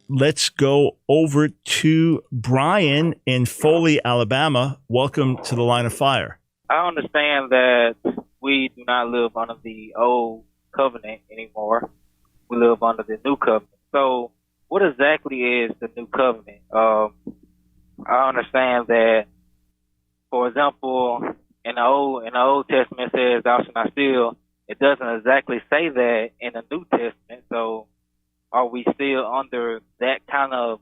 let's go over to Brian in Foley, Alabama. Welcome to the Line of Fire. I understand that we do not live under the old covenant anymore. We live under the new covenant. So what exactly is the new covenant? I understand that, for example, in the Old Testament it says thou shalt not steal. It doesn't exactly say that in the New Testament. So are we still under that kind of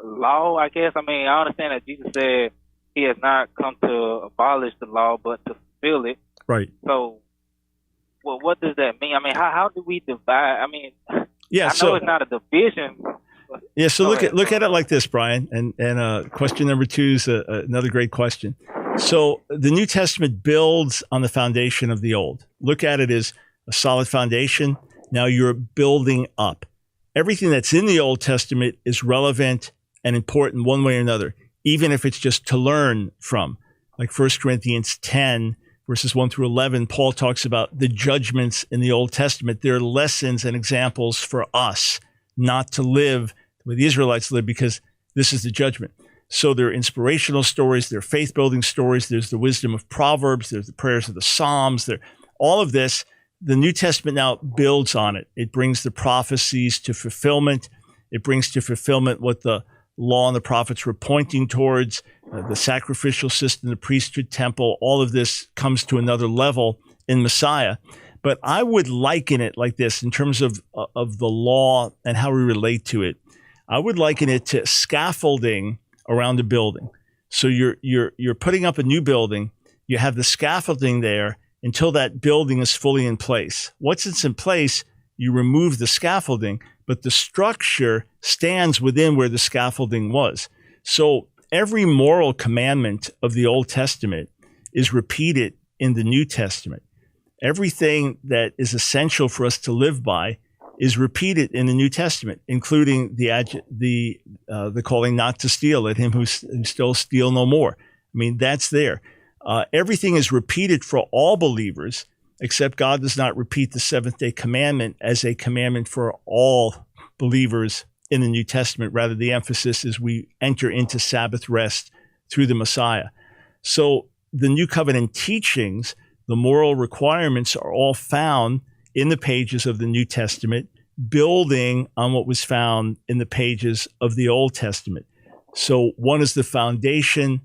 law, I guess? I mean, I understand that Jesus said he has not come to abolish the law, but to fulfill it. Right. So, well, what does that mean? I mean, how do we divide? I mean, yeah, I know it's not a division. Yeah, so look at it like this, Brian. And question number two is another great question. So the New Testament builds on the foundation of the Old. Look at it as a solid foundation. Now you're building up. Everything that's in the Old Testament is relevant and important one way or another, even if it's just to learn from. Like 1 Corinthians 10, verses 1 through 11, Paul talks about the judgments in the Old Testament. They're lessons and examples for us not to live the way the Israelites lived, because this is the judgment. So there are inspirational stories, there are faith-building stories, there's the wisdom of Proverbs, there's the prayers of the Psalms, all of this. The New Testament now builds on it. It brings the prophecies to fulfillment. It brings to fulfillment what the law and the prophets were pointing towards, the sacrificial system, the priesthood temple. All of this comes to another level in Messiah. But I would liken it like this in terms of the law and how we relate to it. I would liken it to scaffolding around a building. So you're putting up a new building. You have the scaffolding there until that building is fully in place. Once it's in place, you remove the scaffolding, but the structure stands within where the scaffolding was. So every moral commandment of the Old Testament is repeated in the New Testament. Everything that is essential for us to live by is repeated in the New Testament, including the calling not to steal. Let him who still steal no more. I mean, that's there. Everything is repeated for all believers, except God does not repeat the seventh-day commandment as a commandment for all believers in the New Testament. Rather, the emphasis is we enter into Sabbath rest through the Messiah. So the New Covenant teachings, the moral requirements, are all found in the pages of the New Testament, building on what was found in the pages of the Old Testament. So one is the foundation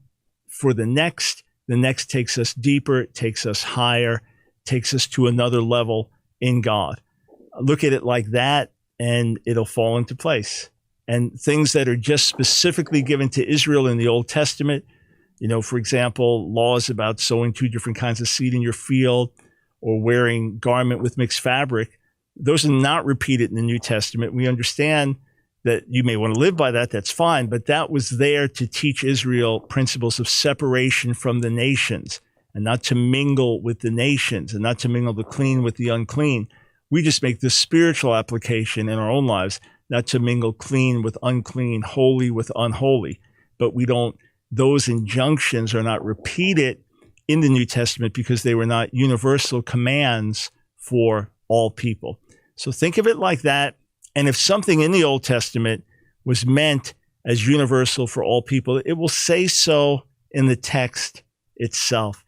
for the next. The next takes us deeper, takes us higher, takes us to another level in God. Look at it like that, and it'll fall into place. And things that are just specifically given to Israel in the Old Testament, for example, laws about sowing 2 different kinds of seed in your field or wearing garment with mixed fabric, those are not repeated in the New Testament. We understand that you may want to live by that, that's fine, but that was there to teach Israel principles of separation from the nations and not to mingle with the nations and not to mingle the clean with the unclean. We just make this spiritual application in our own lives, not to mingle clean with unclean, holy with unholy. But those injunctions are not repeated in the New Testament because they were not universal commands for all people. So think of it like that. And if something in the Old Testament was meant as universal for all people, it will say so in the text itself.